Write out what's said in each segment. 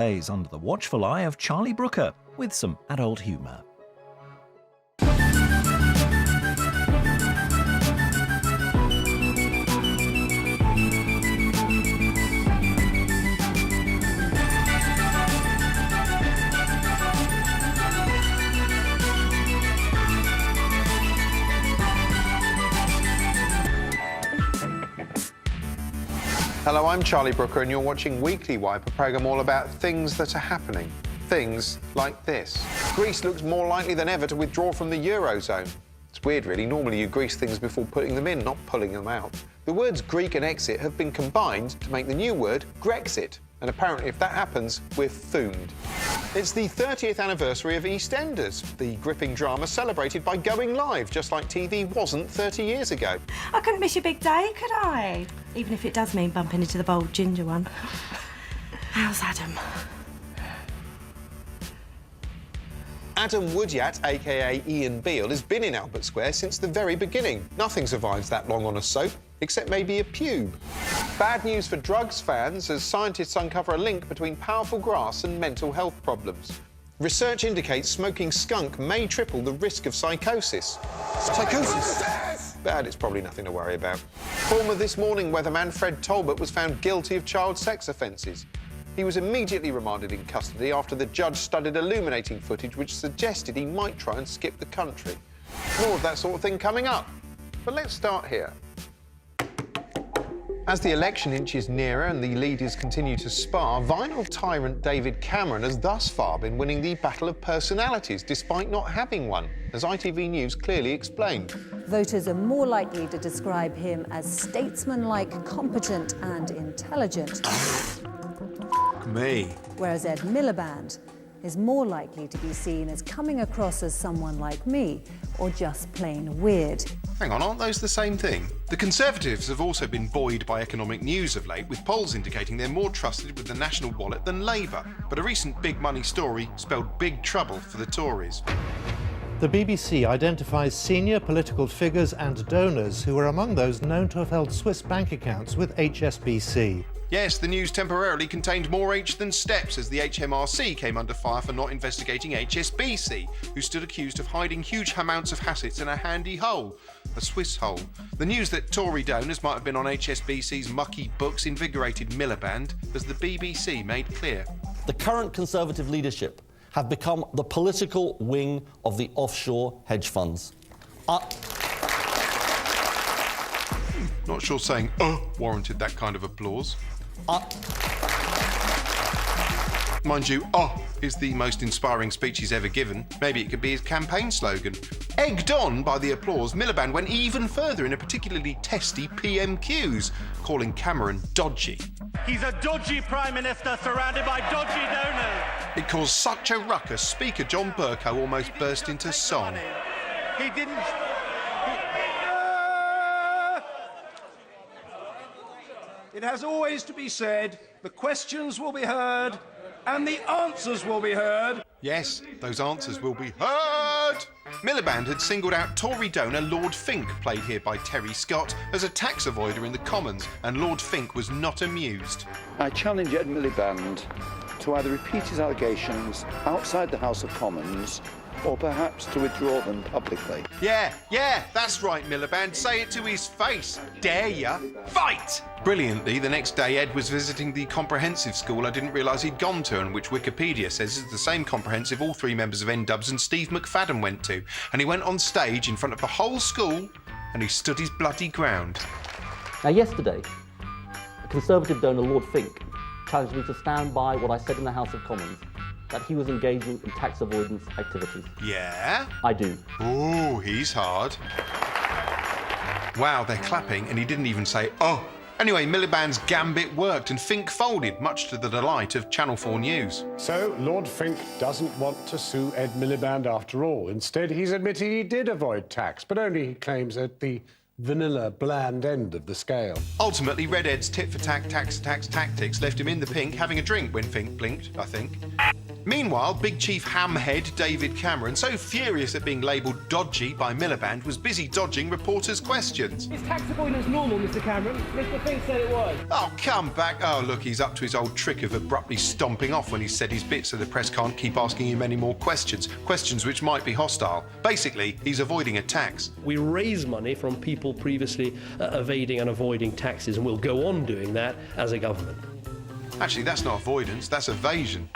Days under the watchful eye of Charlie Brooker, with some adult humour. Hello, I'm Charlie Brooker and you're watching Weekly Wipe, a programme all about things that are happening. Things like this. Greece looks more likely than ever to withdraw from the Eurozone. It's weird, really. Normally you grease things before putting them in, not pulling them out. The words Greek and exit have been combined to make the new word Grexit. And apparently if that happens, we're foomed. It's the 30th anniversary of EastEnders, the gripping drama celebrated by going live, just like TV wasn't 30 years ago. I couldn't miss your big day, could I? Even if it does mean bumping into the bold ginger one. How's Adam? Adam Woodyat, a.k.a. Ian Beale, has been in Albert Square since the very beginning. Nothing survives that long on a soap, except maybe a pube. Bad news for drugs fans as scientists uncover a link between powerful grass and mental health problems. Research indicates smoking skunk may triple the risk of psychosis. Psychosis? Bad, it's probably nothing to worry about. Former This Morning weatherman Fred Talbot was found guilty of child sex offences. He was immediately remanded in custody after the judge studied illuminating footage which suggested he might try and skip the country. More of that sort of thing coming up. But let's start here. As the election inches nearer and the leaders continue to spar, vinyl tyrant David Cameron has thus far been winning the battle of personalities, despite not having one, as ITV News clearly explained. Voters are more likely to describe him as statesman-like, competent and intelligent. Me. Whereas Ed Miliband is more likely to be seen as coming across as someone like me, or just plain weird. Hang on, aren't those the same thing? The Conservatives have also been buoyed by economic news of late, with polls indicating they're more trusted with the national wallet than Labour. But a recent big money story spelled big trouble for the Tories. The BBC identifies senior political figures and donors who are among those known to have held Swiss bank accounts with HSBC. Yes, the news temporarily contained more H than steps as the HMRC came under fire for not investigating HSBC, who stood accused of hiding huge amounts of assets in a handy hole, a Swiss hole. The news that Tory donors might have been on HSBC's mucky books invigorated Miliband, as the BBC made clear. The current Conservative leadership have become the political wing of the offshore hedge funds. Not sure saying warranted that kind of applause. Mind you, is the most inspiring speech he's ever given. Maybe it could be his campaign slogan. Egged on by the applause, Miliband went even further in a particularly testy PMQs, calling Cameron dodgy. He's a dodgy Prime Minister surrounded by dodgy donors. It caused such a ruckus, Speaker John Bercow almost burst into song. He didn't... It has always to be said, the questions will be heard and the answers will be heard. Yes, those answers will be heard. Miliband had singled out Tory donor Lord Fink, played here by Terry Scott, as a tax avoider in the Commons, and Lord Fink was not amused. I challenge Ed Miliband to either repeat his allegations outside the House of Commons or perhaps to withdraw them publicly. Yeah, that's right, Miliband. Say it to his face. Dare ya? Fight! Brilliantly, the next day Ed was visiting the comprehensive school I didn't realise he'd gone to, and which Wikipedia says is the same comprehensive all three members of N-Dubs and Steve McFadden went to. And he went on stage in front of the whole school and he stood his bloody ground. Now, yesterday, Conservative donor Lord Fink challenged me to stand by what I said in the House of Commons, that he was engaging in tax avoidance activities. Yeah? I do. Ooh, he's hard. Wow, they're clapping and he didn't even say, Anyway, Miliband's gambit worked and Fink folded, much to the delight of Channel 4 News. So, Lord Fink doesn't want to sue Ed Miliband after all. Instead, he's admitting he did avoid tax, but only, he claims, at the vanilla, bland end of the scale. Ultimately, Redhead's tit-for-tat tax tactics left him in the pink having a drink when Fink blinked, I think. Meanwhile, Big Chief Hamhead David Cameron, so furious at being labelled dodgy by Miliband, was busy dodging reporters' questions. Is tax avoidance normal, Mr. Cameron? Mr. Fink said it was. Oh, come back. Oh, look, he's up to his old trick of abruptly stomping off when he's said his bit so the press can't keep asking him any more questions which might be hostile. Basically, he's avoiding a tax. We raise money from people previously evading and avoiding taxes, and we'll go on doing that as a government. Actually, that's not avoidance, that's evasion.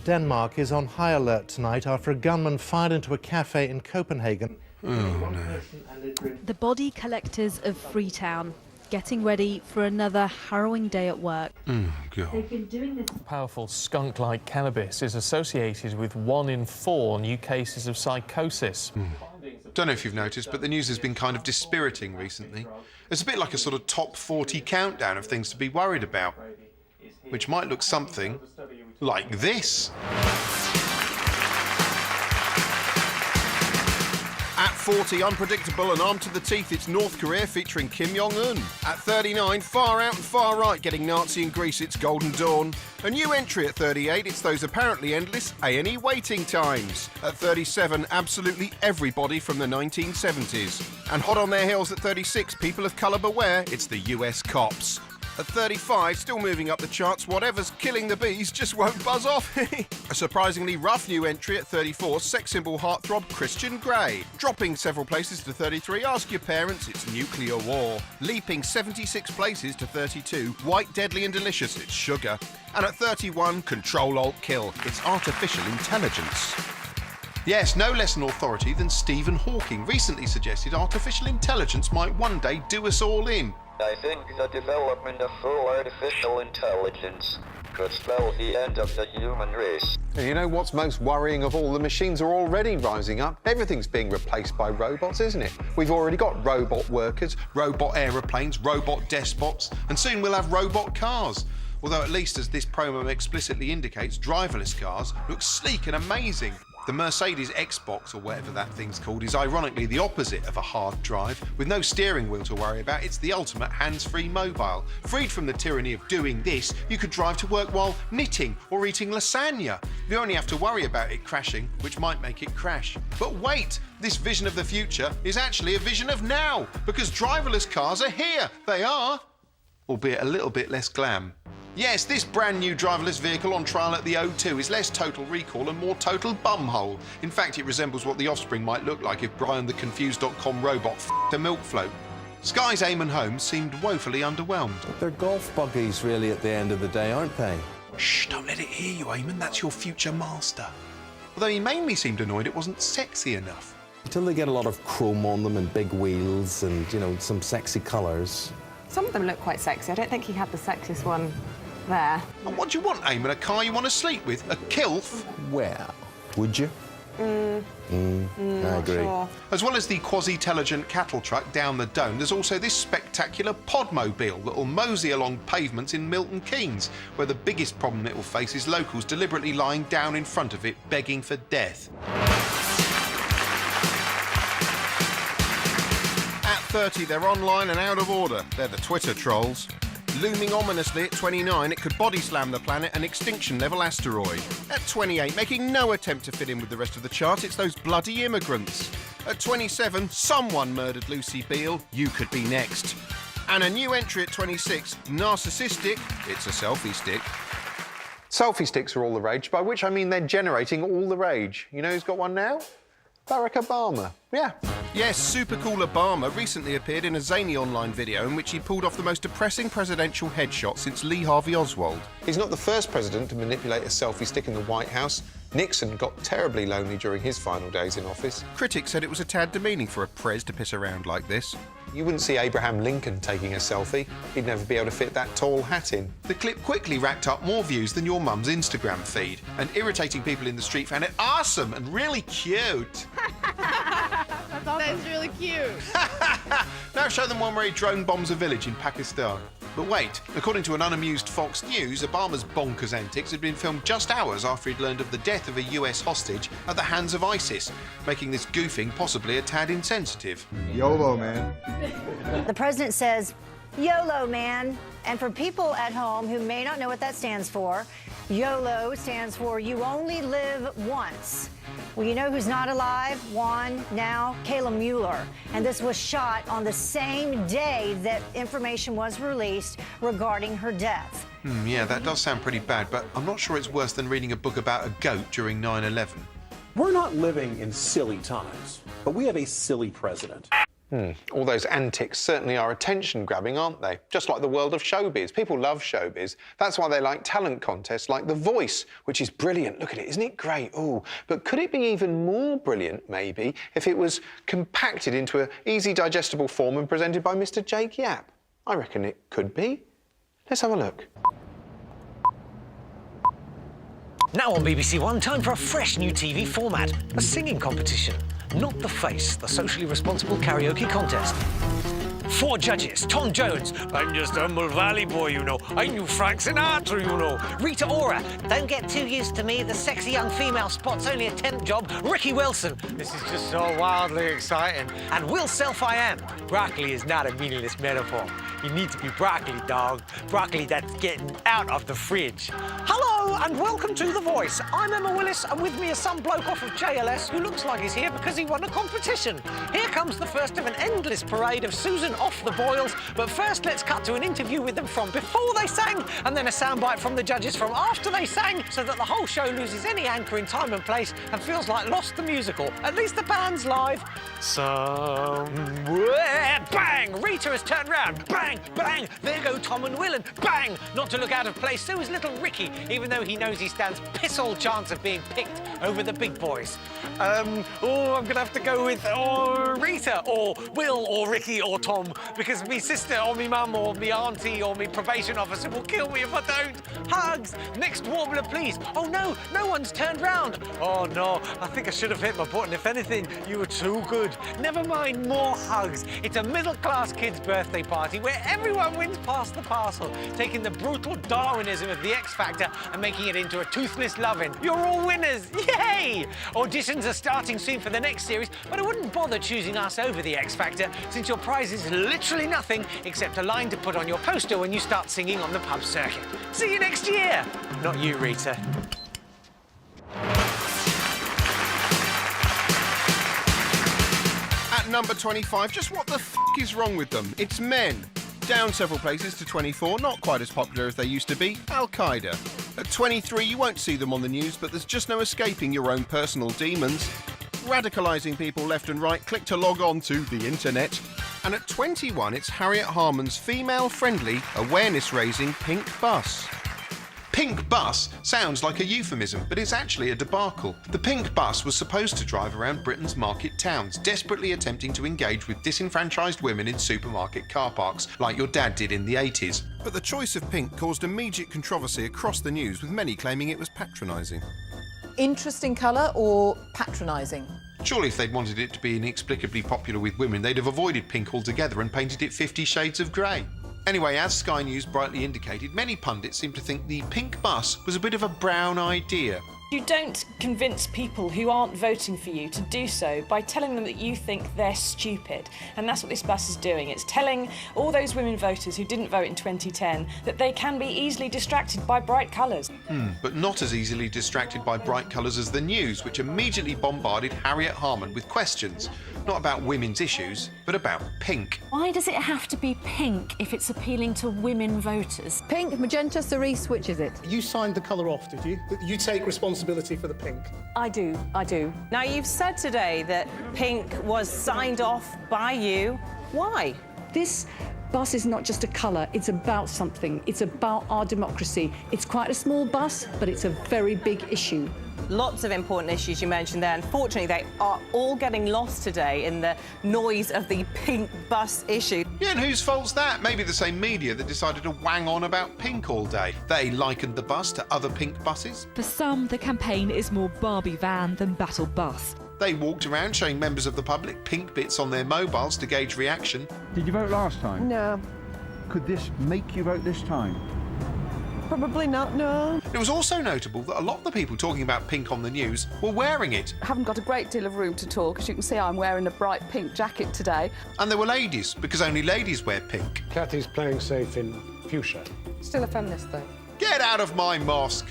Denmark is on high alert tonight after a gunman fired into a cafe in Copenhagen. Oh, no. The body collectors of Freetown getting ready for another harrowing day at work. Oh, God. They've been doing this. Powerful skunk-like cannabis is associated with 1 in 4 new cases of psychosis. Don't know if you've noticed, but the news has been kind of dispiriting recently. It's a bit like a sort of top 40 countdown of things to be worried about, which might look something like this. At 40, unpredictable and armed to the teeth, it's North Korea featuring Kim Jong-un. At 39, far out and far right, getting Nazi in Greece, it's Golden Dawn. A new entry at 38, it's those apparently endless A&E waiting times. At 37, absolutely everybody from the 1970s. And hot on their heels at 36, people of colour beware, it's the US cops. At 35, still moving up the charts, whatever's killing the bees just won't buzz off. A surprisingly rough new entry at 34, sex symbol heartthrob Christian Grey. Dropping several places to 33, ask your parents, it's nuclear war. Leaping 76 places to 32, white, deadly and delicious, it's sugar. And at 31, Control-Alt-Kill, it's artificial intelligence. Yes, no less an authority than Stephen Hawking recently suggested artificial intelligence might one day do us all in. I think the development of full artificial intelligence could spell the end of the human race. And you know what's most worrying of all? The machines are already rising up. Everything's being replaced by robots, isn't it? We've already got robot workers, robot aeroplanes, robot despots, and soon we'll have robot cars. Although at least, as this promo explicitly indicates, driverless cars look sleek and amazing. The Mercedes Xbox, or whatever that thing's called, is ironically the opposite of a hard drive. With no steering wheel to worry about, it's the ultimate hands-free mobile. Freed from the tyranny of doing this, you could drive to work while knitting or eating lasagna. You only have to worry about it crashing, which might make it crash. But wait! This vision of the future is actually a vision of now, because driverless cars are here. They are, albeit a little bit less glam. Yes, this brand new driverless vehicle on trial at the O2 is less total recall and more total bumhole. In fact, it resembles what the offspring might look like if BrianTheConfused.com robot f***ed a milk float. Sky's Eamon Holmes seemed woefully underwhelmed. They're golf buggies, really, at the end of the day, aren't they? Shh, don't let it hear you, Eamon. That's your future master. Although he mainly seemed annoyed it wasn't sexy enough. Until they get a lot of chrome on them and big wheels and, you know, some sexy colours. Some of them look quite sexy. I don't think he had the sexiest one there. And what do you want, Eamon? A car you want to sleep with? A kilf? Well, would you? I agree. Sure. As well as the quasi-intelligent cattle truck down the dome, there's also this spectacular podmobile that will mosey along pavements in Milton Keynes, where the biggest problem it will face is locals deliberately lying down in front of it, begging for death. At 30, they're online and out of order. They're the Twitter trolls. Looming ominously at 29, it could body slam the planet an extinction-level asteroid. At 28, making no attempt to fit in with the rest of the chart, it's those bloody immigrants. At 27, someone murdered Lucy Beale. You could be next. And a new entry at 26, narcissistic. It's a selfie stick. selfie sticks are all the rage, by which I mean they're generating all the rage. You know who's got one now? Barack Obama. Yeah. Yes, super cool Obama recently appeared in a zany online video in which he pulled off the most depressing presidential headshot since Lee Harvey Oswald. He's not the first president to manipulate a selfie stick in the White House. Nixon got terribly lonely during his final days in office. Critics said it was a tad demeaning for a prez to piss around like this. You wouldn't see Abraham Lincoln taking a selfie. He'd never be able to fit that tall hat in. The clip quickly racked up more views than your mum's Instagram feed, and irritating people in the street found it awesome and really cute. That is really cute. Now show them one where he drone bombs a village in Pakistan. But wait, according to an unamused Fox News, Obama's bonkers antics had been filmed just hours after he'd learned of the death of a US hostage at the hands of ISIS, making this goofing possibly a tad insensitive. YOLO, man. The president says, YOLO, man. And for people at home who may not know what that stands for, YOLO stands for you only live once. Well, you know who's not alive? Juan, now, Kayla Mueller. And this was shot on the same day that information was released regarding her death. Yeah, that does sound pretty bad, but I'm not sure it's worse than reading a book about a goat during 9/11. We're not living in silly times, but we have a silly president. All those antics certainly are attention-grabbing, aren't they? Just like the world of showbiz. People love showbiz. That's why they like talent contests like The Voice, which is brilliant. Look at it, isn't it great? Oh, but could it be even more brilliant, maybe, if it was compacted into an easy, digestible form and presented by Mr. Jake Yap? I reckon it could be. Let's have a look. Now on BBC One, time for a fresh new TV format, a singing competition. Not The Face, the socially responsible karaoke contest. 4 judges: Tom Jones, I'm just a humble valley boy, you know. I knew Frank Sinatra, you know. Rita Ora, don't get too used to me, the sexy young female spot's only a temp job. Ricky Wilson, this is just so wildly exciting. And Will Self-I-Am, broccoli is not a meaningless metaphor. You need to be broccoli, dog. Broccoli that's getting out of the fridge. Hello and welcome to The Voice. I'm Emma Willis and with me is some bloke off of JLS who looks like he's here because he won a competition. Here comes the first of an endless parade of Susan off the boils, but first let's cut to an interview with them from before they sang and then a soundbite from the judges from after they sang so that the whole show loses any anchor in time and place and feels like Lost the Musical. At least the band's live. Somewhere, bang! Rita has turned round, bang, bang! There go Tom and Will and bang! Not to look out of place, so is little Ricky, even though he knows he stands piss all chance of being picked over the big boys. I'm gonna have to go with Rita or Will or Ricky or Tom because me sister or me mum or me auntie or me probation officer will kill me if I don't. Hugs! Next warbler, please. Oh no, no one's turned round. Oh no, I think I should have hit my button. If anything, you were too good. Never mind, more hugs. It's a middle-class kid's birthday party where everyone wins past the parcel, taking the brutal Darwinism of the X Factor and making it into a toothless loving. You're all winners, yay! Auditions are starting soon for the next series, but I wouldn't bother choosing us over the X Factor since your prize is literally nothing except a line to put on your poster when you start singing on the pub circuit. See you next year! Not you, Rita. At number 25, just what the f*** is wrong with them? It's men. Down several places to 24, not quite as popular as they used to be, Al-Qaeda. At 23, you won't see them on the news, but there's just no escaping your own personal demons. Radicalising people left and right, click to log on to the internet. And at 21, it's Harriet Harman's female-friendly, awareness-raising pink bus. Pink bus sounds like a euphemism, but it's actually a debacle. The pink bus was supposed to drive around Britain's market towns, desperately attempting to engage with disenfranchised women in supermarket car parks, like your dad did in the 80s. But the choice of pink caused immediate controversy across the news, with many claiming it was patronising. Interesting colour or patronising? Surely if they'd wanted it to be inexplicably popular with women, they'd have avoided pink altogether and painted it 50 shades of grey. Anyway, as Sky News brightly indicated, many pundits seem to think the pink bus was a bit of a brown idea. You don't convince people who aren't voting for you to do so by telling them that you think they're stupid. And that's what this bus is doing. It's telling all those women voters who didn't vote in 2010 that they can be easily distracted by bright colours. But not as easily distracted by bright colours as the news, which immediately bombarded Harriet Harman with questions. Not about women's issues, but about pink. Why does it have to be pink if it's appealing to women voters? Pink, magenta, cerise, which is it? You signed the colour off, did you? You take responsibility for the pink. I do. Now, you've said today that pink was signed off by you. Why? This bus is not just a colour, it's about something. It's about our democracy. It's quite a small bus, but it's a very big issue. Lots of important issues you mentioned there. Unfortunately, they are all getting lost today in the noise of the pink bus issue. Yeah, and whose fault's that? Maybe the same media that decided to wang on about pink all day. They likened the bus to other pink buses. For some, the campaign is more Barbie van than battle bus. They walked around showing members of the public pink bits on their mobiles to gauge reaction. Did you vote last time? No. Could this make you vote this time? Probably not, no. It was also notable that a lot of the people talking about pink on the news were wearing it. I haven't got a great deal of room to talk. As you can see, I'm wearing a bright pink jacket today. And there were ladies, because only ladies wear pink. Kathy's playing safe in fuchsia. Still a feminist, though. Get out of my mosque!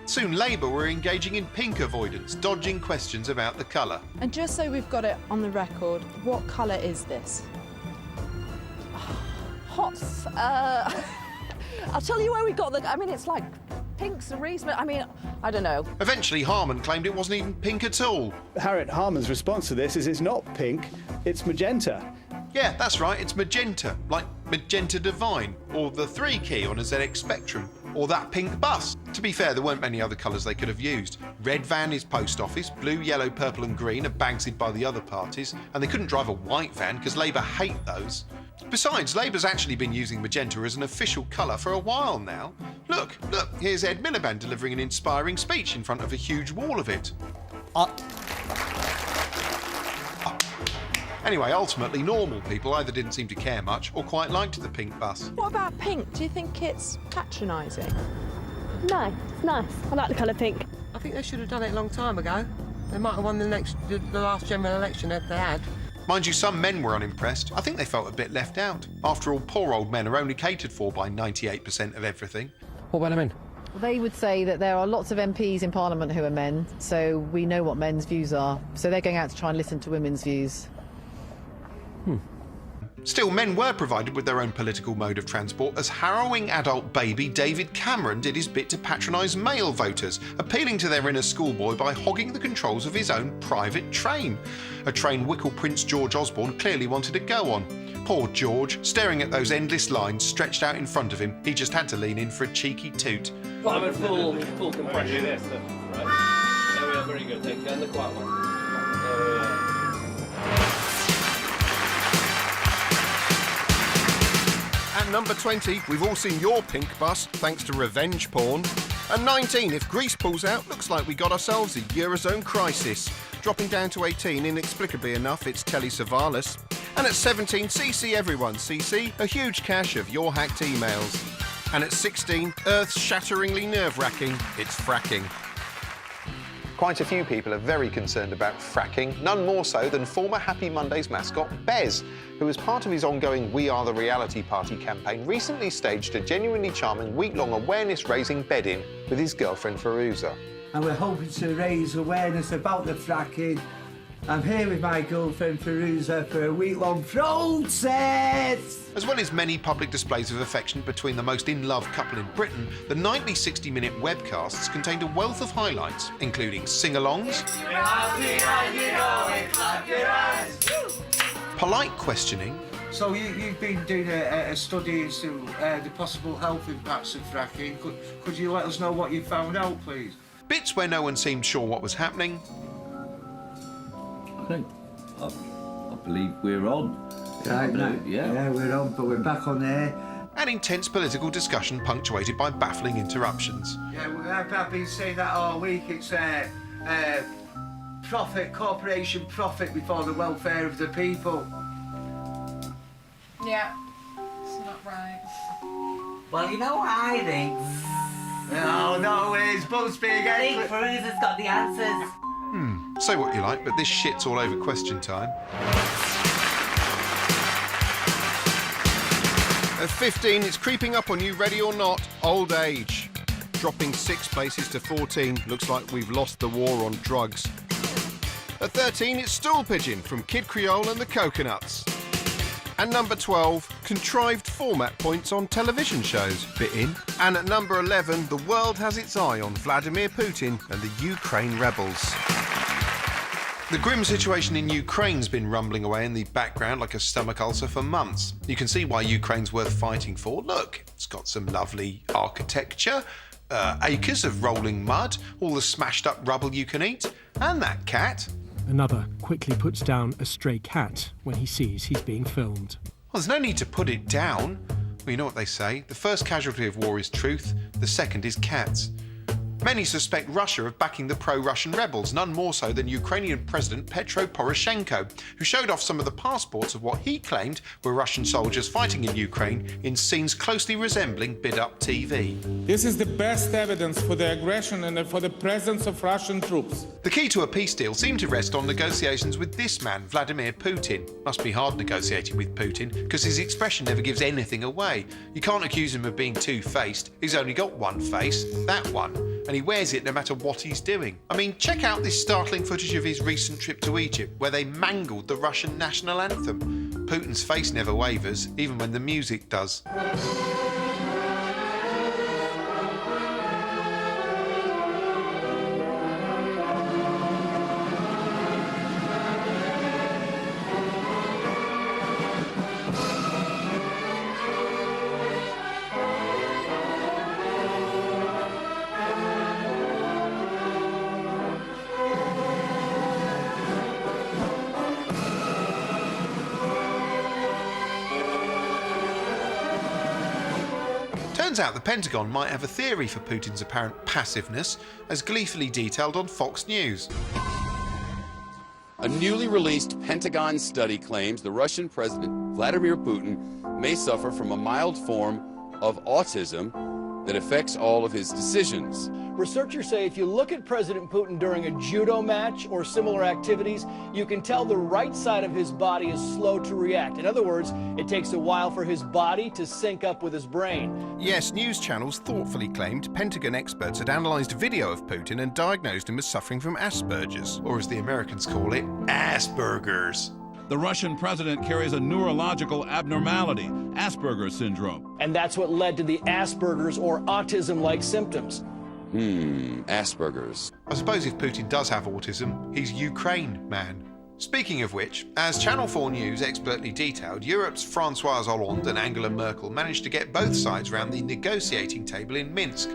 Soon Labour were engaging in pink avoidance, dodging questions about the colour. And just so we've got it on the record, what colour is this? Hot. I'll tell you where we got the... I mean, it's like pink cerise, but I mean, I don't know. Eventually, Harman claimed it wasn't even pink at all. Harriet Harman's response to this is it's not pink, it's magenta. Yeah, that's right, it's magenta, like Magenta Divine, or the 3 key on a ZX Spectrum, or that pink bus. To be fair, there weren't many other colours they could have used. Red van is post office, blue, yellow, purple and green are Bagsied by the other parties, and they couldn't drive a white van because Labour hate those. Besides, Labour's actually been using magenta as an official colour for a while now. Look, here's Ed Miliband delivering an inspiring speech in front of a huge wall of it. Anyway, ultimately, normal people either didn't seem to care much or quite liked the pink bus. What about pink? Do you think it's patronising? No, it's nice. I like the colour pink. I think they should have done it a long time ago. They might have won the last general election if they had. Mind you, some men were unimpressed. I think they felt a bit left out. After all, poor old men are only catered for by 98% of everything. What about the men? Well, they would say that there are lots of MPs in Parliament who are men, so we know what men's views are. So they're going out to try and listen to women's views. Still, men were provided with their own political mode of transport as harrowing adult baby David Cameron did his bit to patronise male voters, appealing to their inner schoolboy by hogging the controls of his own private train. A train Wickle Prince George Osborne clearly wanted to go on. Poor George, staring at those endless lines stretched out in front of him, he just had to lean in for a cheeky toot. I'm at full compression. There we are, very good. Take care, and the quiet one. There we are. At number 20, we've all seen your pink bus, thanks to revenge porn. At 19, if Greece pulls out, looks like we got ourselves a Eurozone crisis. Dropping down to 18, inexplicably enough, it's Telly Savalas. And at 17, CC everyone, CC, a huge cache of your hacked emails. And at 16, earth-shatteringly nerve-wracking, it's fracking. Quite a few people are very concerned about fracking, none more so than former Happy Mondays mascot Bez, who as part of his ongoing We Are the Reality Party campaign recently staged a genuinely charming week-long awareness-raising bed-in with his girlfriend Firuza. And we're hoping to raise awareness about the fracking. I'm here with my girlfriend Firuza for a week-long process! As well as many public displays of affection between the most in-love couple in Britain, the nightly 60-minute webcasts contained a wealth of highlights, including sing-alongs, polite questioning. So you've been doing a study into the possible health impacts of fracking. Could you let us know what you found out, please? Bits where no one seemed sure what was happening. I believe we're on. Yeah, we're on, but we're back on air. And intense political discussion punctuated by baffling interruptions. Yeah, I've been saying that all week. It's profit, corporation profit before the welfare of the people. Yeah, it's not right. Well, you know what I think? No, it's BuzzFeed. I think Firuza's got the answers. Say what you like, but this shit's all over question time. At 15, it's creeping up on you, ready or not, old age. Dropping 6 places to 14, looks like we've lost the war on drugs. At 13, it's stool pigeon from Kid Creole and the Coconuts. And number 12, contrived format points on television shows, bit in. And at number 11, the world has its eye on Vladimir Putin and the Ukraine rebels. The grim situation in Ukraine's been rumbling away in the background like a stomach ulcer for months. You can see why Ukraine's worth fighting for. Look, it's got some lovely architecture, acres of rolling mud, all the smashed up rubble you can eat, and that cat. Another quickly puts down a stray cat when he sees he's being filmed. Well, there's no need to put it down. Well, you know what they say. The first casualty of war is truth, the second is cats. Many suspect Russia of backing the pro-Russian rebels, none more so than Ukrainian President Petro Poroshenko, who showed off some of the passports of what he claimed were Russian soldiers fighting in Ukraine in scenes closely resembling bid-up TV. This is the best evidence for the aggression and for the presence of Russian troops. The key to a peace deal seemed to rest on negotiations with this man, Vladimir Putin. Must be hard negotiating with Putin, because his expression never gives anything away. You can't accuse him of being two-faced. He's only got one face, that one, and he wears it no matter what he's doing. I mean, check out this startling footage of his recent trip to Egypt, where they mangled the Russian national anthem. Putin's face never wavers, even when the music does. Turns out the Pentagon might have a theory for Putin's apparent passiveness, as gleefully detailed on Fox News. A newly released Pentagon study claims the Russian President Vladimir Putin may suffer from a mild form of autism that affects all of his decisions. Researchers say if you look at President Putin during a judo match or similar activities, you can tell the right side of his body is slow to react. In other words, it takes a while for his body to sync up with his brain. Yes, news channels thoughtfully claimed Pentagon experts had analysed video of Putin and diagnosed him as suffering from Asperger's. Or as the Americans call it, Asperger's. The Russian president carries a neurological abnormality, Asperger's syndrome. And that's what led to the Asperger's or autism-like symptoms. Asperger's. I suppose if Putin does have autism, he's Ukraine man. Speaking of which, as Channel 4 News expertly detailed, Europe's François Hollande and Angela Merkel managed to get both sides round the negotiating table in Minsk.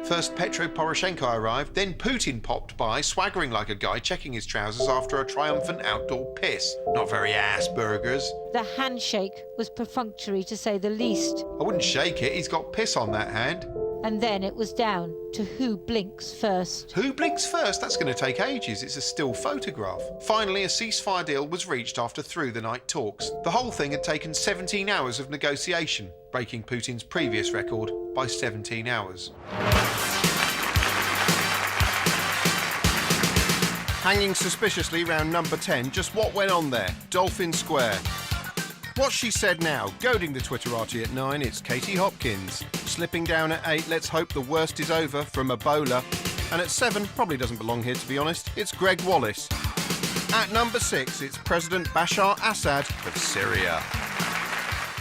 First Petro Poroshenko arrived, then Putin popped by, swaggering like a guy checking his trousers after a triumphant outdoor piss. Not very Asperger's. The handshake was perfunctory, to say the least. I wouldn't shake it, he's got piss on that hand. And then it was down to who blinks first. Who blinks first? That's going to take ages. It's a still photograph. Finally, a ceasefire deal was reached after through-the-night talks. The whole thing had taken 17 hours of negotiation, breaking Putin's previous record by 17 hours. Hanging suspiciously round number 10, just what went on there? Dolphin Square. What she said now, goading the Twitterati at 9, it's Katie Hopkins. Slipping down at 8, let's hope the worst is over, from Ebola. And at 7, probably doesn't belong here to be honest, it's Greg Wallace. At number 6, it's President Bashar Assad of Syria.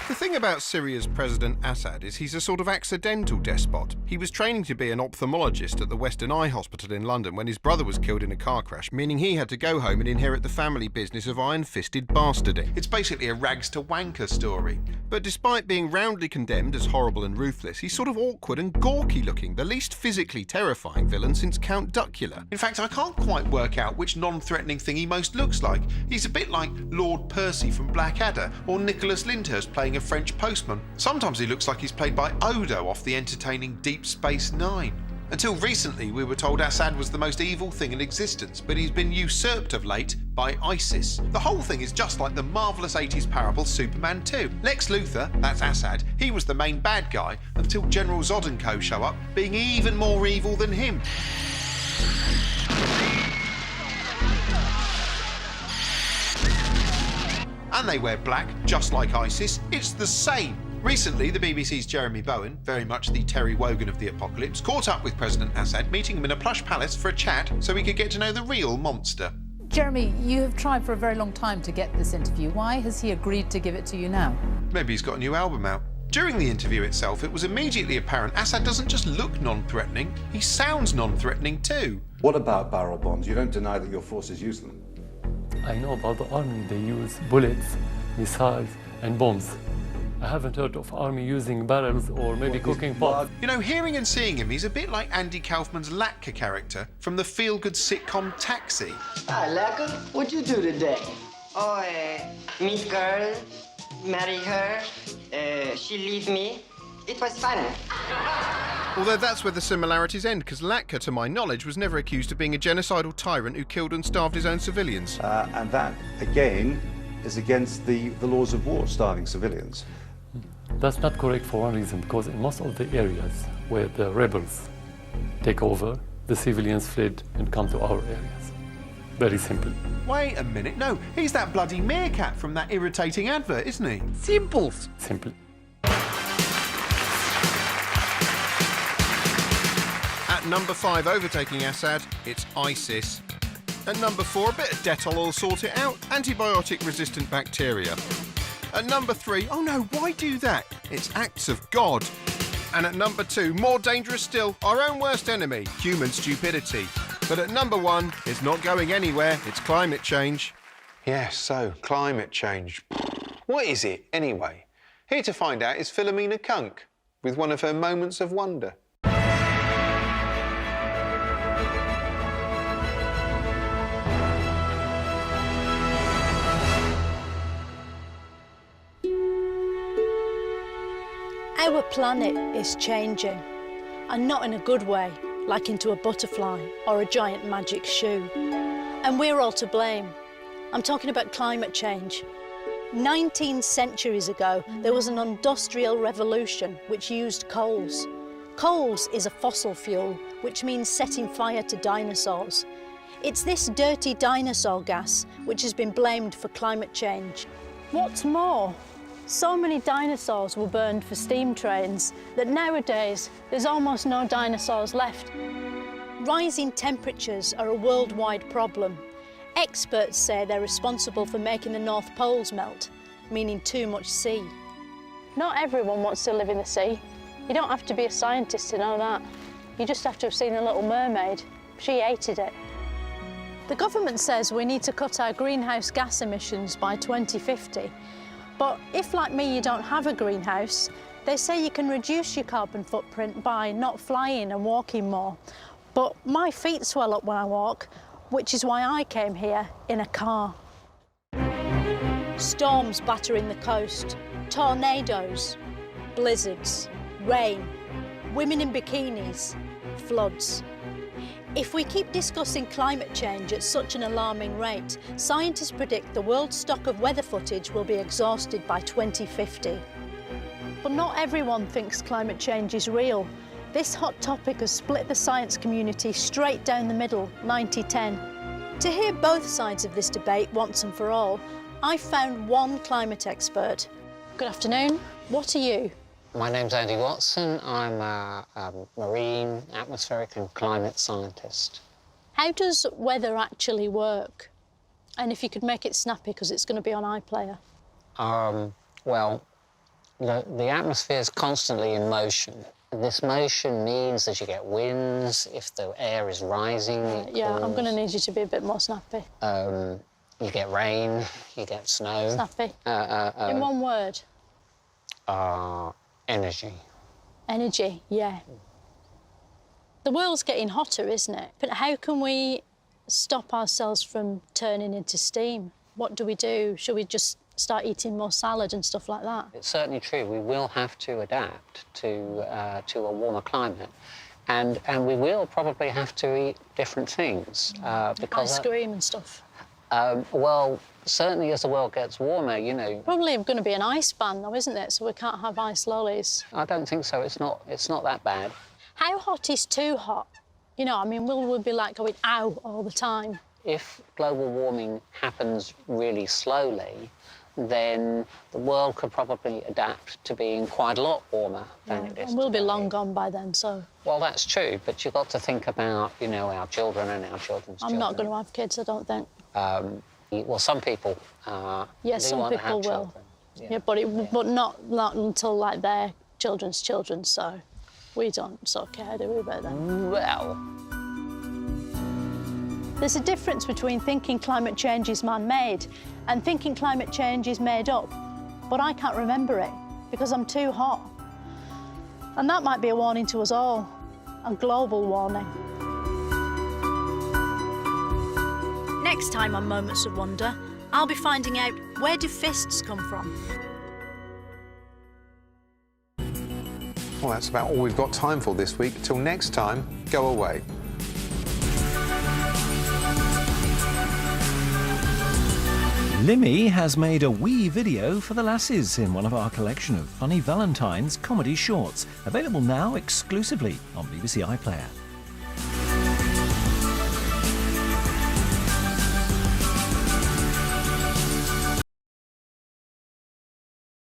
The thing about Syria's President Assad is he's a sort of accidental despot. He was training to be an ophthalmologist at the Western Eye Hospital in London when his brother was killed in a car crash, meaning he had to go home and inherit the family business of iron-fisted bastarding. It's basically a rags to wanker story. But despite being roundly condemned as horrible and ruthless, he's sort of awkward and gawky looking, the least physically terrifying villain since Count Duckula. In fact, I can't quite work out which non-threatening thing he most looks like. He's a bit like Lord Percy from Blackadder or Nicholas Lyndhurst playing a French postman. Sometimes he looks like he's played by Odo off the entertaining Deep Space Nine. Until recently, we were told Assad was the most evil thing in existence, but he's been usurped of late by ISIS. The whole thing is just like the marvellous 80s parable Superman 2. Lex Luthor, that's Assad, he was the main bad guy until General Zod and co show up, being even more evil than him. And they wear black, just like ISIS. It's the same. Recently, the BBC's Jeremy Bowen, very much the Terry Wogan of the apocalypse, caught up with President Assad, meeting him in a plush palace for a chat so he could get to know the real monster. Jeremy, you have tried for a very long time to get this interview. Why has he agreed to give it to you now? Maybe he's got a new album out. During the interview itself, it was immediately apparent Assad doesn't just look non-threatening, he sounds non-threatening too. What about barrel bombs? You don't deny that your forces use them? I know about the army. They use bullets, missiles and bombs. I haven't heard of army using barrels or maybe cooking pots. You know, hearing and seeing him, he's a bit like Andy Kaufman's Latka character from the feel-good sitcom Taxi. Hi, Latka. What'd you do today? Oh, meet girl, marry her, she leave me. It was fun. Although that's where the similarities end, because Latka, to my knowledge, was never accused of being a genocidal tyrant who killed and starved his own civilians. And that, again, is against the laws of war, starving civilians. That's not correct for one reason, because in most of the areas where the rebels take over, the civilians fled and come to our areas. Very simple. Wait a minute. No, he's that bloody meerkat from that irritating advert, isn't he? Simple. Simple. At number 5, overtaking Assad, it's ISIS. At number 4, a bit of Dettol will sort it out, antibiotic-resistant bacteria. At number 3, oh no, why do that? It's acts of God. And at number 2, more dangerous still, our own worst enemy, human stupidity. But at number 1, it's not going anywhere, it's climate change. Yes, so, climate change. What is it, anyway? Here to find out is Philomena Kunk, with one of her moments of wonder. Our planet is changing, and not in a good way, like into a butterfly or a giant magic shoe. And we're all to blame. I'm talking about climate change. 19 centuries ago, there was an industrial revolution which used coals. Coals is a fossil fuel, which means setting fire to dinosaurs. It's this dirty dinosaur gas which has been blamed for climate change. What's more, so many dinosaurs were burned for steam trains that nowadays there's almost no dinosaurs left. Rising temperatures are a worldwide problem. Experts say they're responsible for making the North Poles melt, meaning too much sea. Not everyone wants to live in the sea. You don't have to be a scientist to know that. You just have to have seen The Little Mermaid. She hated it. The government says we need to cut our greenhouse gas emissions by 2050. But if, like me, you don't have a greenhouse, they say you can reduce your carbon footprint by not flying and walking more. But my feet swell up when I walk, which is why I came here in a car. Storms battering the coast, tornadoes, blizzards, rain, women in bikinis, floods. If we keep discussing climate change at such an alarming rate, scientists predict the world's stock of weather footage will be exhausted by 2050. But not everyone thinks climate change is real. This hot topic has split the science community straight down the middle, 90-10. To hear both sides of this debate once and for all, I found one climate expert. Good afternoon. What are you? My name's Andy Watson. I'm a marine, atmospheric and climate scientist. How does weather actually work? And if you could make it snappy, because it's going to be on iPlayer. Well, the atmosphere is constantly in motion. This motion means that you get winds if the air is rising. Yeah, I'm going to need you to be a bit more snappy. You get rain, you get snow. Snappy. In one word. Energy. Energy, yeah. The world's getting hotter, isn't it? But how can we stop ourselves from turning into steam? What do we do? Should we just start eating more salad and stuff like that? It's certainly true. We will have to adapt to a warmer climate. And we will probably have to eat different things. Because ice cream and stuff. Well, certainly as the world gets warmer, you know... Probably going to be an ice ban, though, isn't it? So we can't have ice lollies. I don't think so. It's not that bad. How hot is too hot? You know, I mean, will we be like going, ow, all the time? If global warming happens really slowly, then the world could probably adapt to being quite a lot warmer than it is And we'll today. be long gone by then, so... Well, that's true, but you've got to think about, you know, our children and our children's children. I'm not going to have kids, I don't think. Well, some people Yes, do some want to people have will. children. Yeah, but not until, like, their children's children, so we don't sort of care, do we, about that? Well... There's a difference between thinking climate change is man-made and thinking climate change is made up. But I can't remember it because I'm too hot. And that might be a warning to us all, a global warning. Next time on Moments of Wonder, I'll be finding out, where do fists come from? Well, that's about all we've got time for this week. Till next time, go away. Limmy has made a wee video for the lasses in one of our collection of funny Valentine's comedy shorts, available now exclusively on BBC iPlayer.